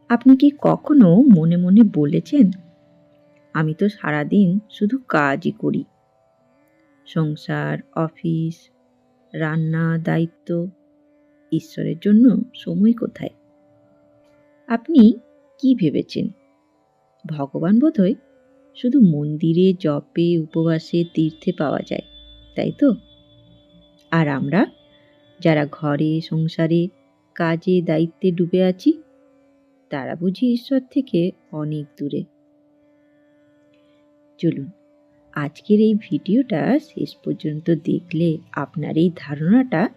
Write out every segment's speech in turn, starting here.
আপনি কি কখনো মনে মনে বলেছেন, আমি তো সারাদিন শুধু কাজই করি, সংসার, অফিস, রান্না, দায়িত্ব, ঈশ্বরের জন্য সময় কোথায়? আপনি কি ভেবেছেন, ভগবান বোধহয় শুধু মন্দিরে, জপে, উপবাসে, তীর্থে পাওয়া যায়, তাই তো? আর আমরা যারা ঘরে, সংসারে, কাজে, দায়িত্বে ডুবে আছি, তারা বুঝি ঈশ্বর থেকে অনেক দূরে। চলুন, আজকের এই ভিডিওটা শেষ পর্যন্ত দেখলে আপনার এই ধারণাটা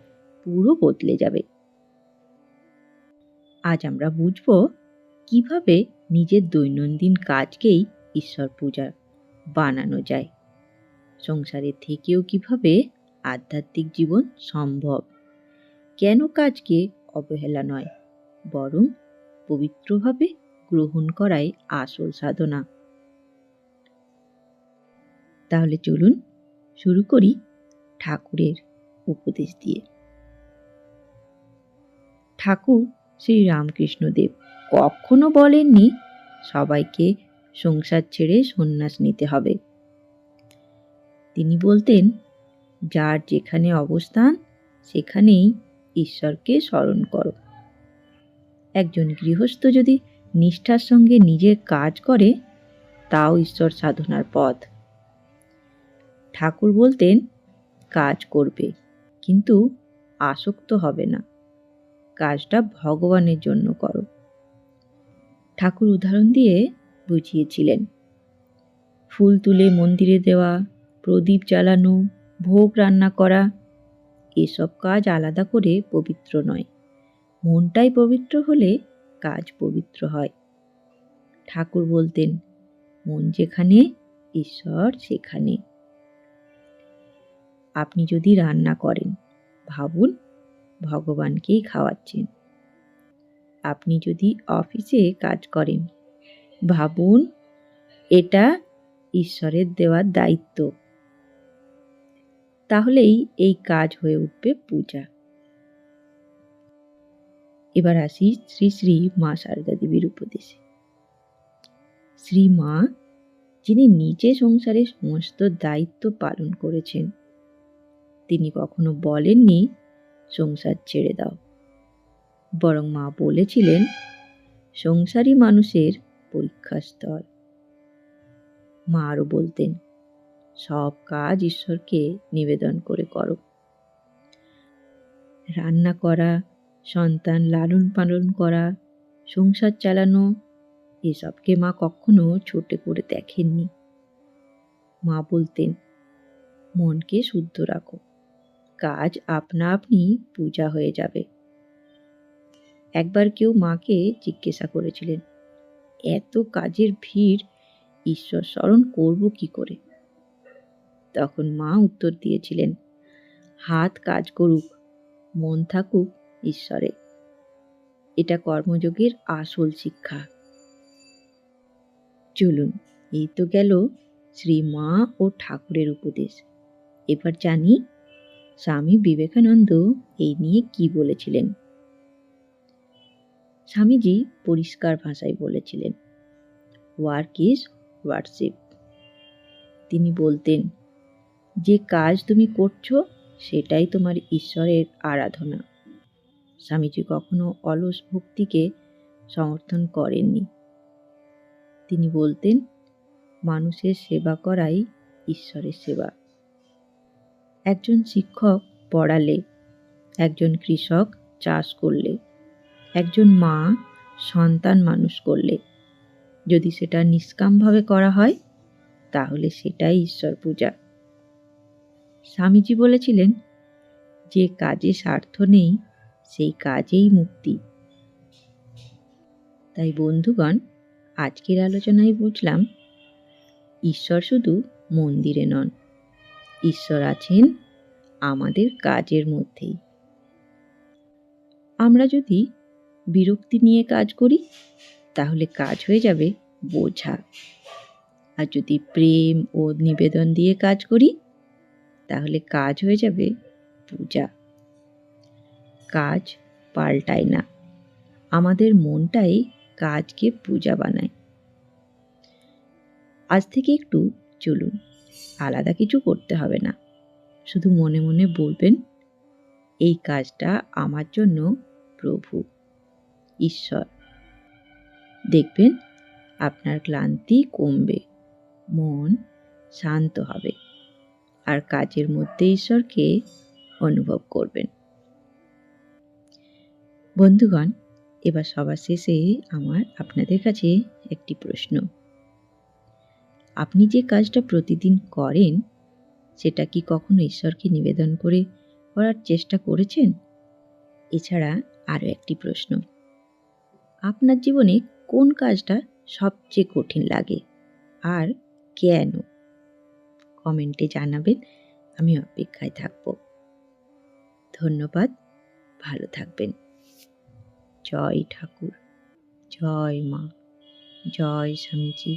পুরো বদলে যাবে। আজ আমরা বুঝব কিভাবে নিজের দৈনন্দিন কাজকেই ঈশ্বর পূজা বানানো যায়, সংসারের থেকেও কিভাবে আধ্যাত্মিক জীবন সম্ভব, কেন কাজকে অবহেলা নয় বরং পবিত্রভাবে গ্রহণ করাই আসল সাধনা। তাহলে চলুন শুরু করি ঠাকুরের উপদেশ দিয়ে। ঠাকুর শ্রী রামকৃষ্ণদেব কখনো বলেননি সবাইকে সংসার ছেড়ে সন্ন্যাস নিতে হবে। তিনি বলতেন, যার যেখানে অবস্থান সেখানেই ঈশ্বরকে স্মরণ করো। একজন গৃহস্থ যদি নিষ্ঠার সঙ্গে নিজের কাজ করে, তাও ঈশ্বর সাধনার পথ। ঠাকুর বলতেন, কাজ করবে কিন্তু আসক্ত হবে না, কাজটা ভগবানের জন্য করো। ঠাকুর উদাহরণ দিয়ে বুঝিয়েছিলেন, ফুল তুলে মন্দিরে দেওয়া, প্রদীপ জ্বালানো, ভোগ রান্না করা, এসব কাজ আলাদা করে পবিত্র নয়। মনটাই পবিত্র হলে কাজ পবিত্র হয়। ঠাকুর বলতেন, মন যেখানে ঈশ্বর সেখানে। আপনি যদি রান্না করেন, ভাবুন ভগবানকেই খাওয়াচ্ছেন। আপনি যদি অফিসে কাজ করেন, ভাবুন এটা ঈশ্বরের দেওয়া দায়িত্ব। তাহলেই এই কাজ হয়ে উঠবে পূজা। এবার আসি শ্রী শ্রী মা সারদা দেবীর উপদেশে। শ্রী মা, যিনি নিজে সংসারের সমস্ত দায়িত্ব পালন করেছেন, তিনি কখনো বলেননি সংসার ছেড়ে দাও, বরং মা বলেছিলেন, সংসারী মানুষের পরীক্ষাস্থল। মা আরও বলতেন, সব কাজ ঈশ্বরকে নিবেদন করে করো। রান্না করা, সন্তান লালন পালন করা, সংসার চালানো, এসবকে মা কখনো ছোট করে দেখেননি। মা বলতেন, মনকে শুদ্ধ রাখো, কাজ আপনা আপনি পূজা হয়ে যাবে। একবার কেউ মাকে জিজ্ঞাসা করেছিলেন, এত কাজের ভিড়, ঈশ্বর স্মরণ করব কি করে? তখন মা উত্তর দিয়েছিলেন, হাত কাজ করুক, মন থাকুক ঈশ্বরে। এটা কর্মযোগের আসল শিক্ষা। চলুন, এই তো গেল শ্রী মা ও ঠাকুরের উপদেশ। এবার জানি স্বামী বিবেকানন্দ এই নিয়ে কি বলেছিলেন। স্বামীজি পরিষ্কার ভাষায় বলেছিলেন, ওয়ার্ক ইজ ওয়ার্শিপ। তিনি বলতেন, যে কাজ তুমি করছো সেটাই তোমার ঈশ্বরের আরাধনা। স্বামীজি কখনো অলস ভক্তিকে সমর্থন করেননি। তিনি বলতেন, মানুষের সেবা করাই ঈশ্বরের সেবা। একজন শিক্ষক পড়ালে, একজন কৃষক চাষ করলে, একজন মা সন্তান মানুষ করলে, যদি সেটা নিষ্কামভাবে করা হয়, তাহলে সেটাই ঈশ্বর পূজা। স্বামীজি বলেছিলেন, যে কাজে স্বার্থ নেই সেই কাজেই মুক্তি। তাই বন্ধুগণ, আজকের আলোচনায় বুঝলাম, ঈশ্বর শুধু মন্দিরে নন, ঈশ্বর আছেন আমাদের কাজের মধ্যেই। আমরা যদি বিরক্তি নিয়ে কাজ করি, তাহলে কাজ হয়ে যাবে বোঝা। আর যদি প্রেম ও নিবেদন দিয়ে কাজ করি, তাহলে কাজ হয়ে যাবে পূজা। কাজ পাল্টায় না, আমাদের মনটাই কাজকে পূজা বানায়। আজ থেকে একটু চলুন, আলাদা কিছু করতে হবে না, শুধু মনে মনে বলবেন, এই কাজটা আমার জন্য প্রভু, ঈশ্বর। দেখবেন আপনার ক্লান্তি কমবে, মন শান্ত হবে, আর কাজের মধ্যে ঈশ্বরকে অনুভব করবেন। বন্ধুগণ, এবার সবার শেষে আমার আপনাদের কাছে একটি প্রশ্ন। আপনি যে কাজটা প্রতিদিন করেন, সেটা কি কখনো ঈশ্বরকে নিবেদন করে করার চেষ্টা করেছেন? এছাড়া আরও একটি প্রশ্ন, আপনার জীবনে কোন কাজটা সবচেয়ে কঠিন লাগে আর কেন? কমেন্টে জানাবেন, আমি অপেক্ষায় থাকব। ধন্যবাদ, ভালো থাকবেন। জয় ঠাকুর, জয় মা, জয় স্বামীজি।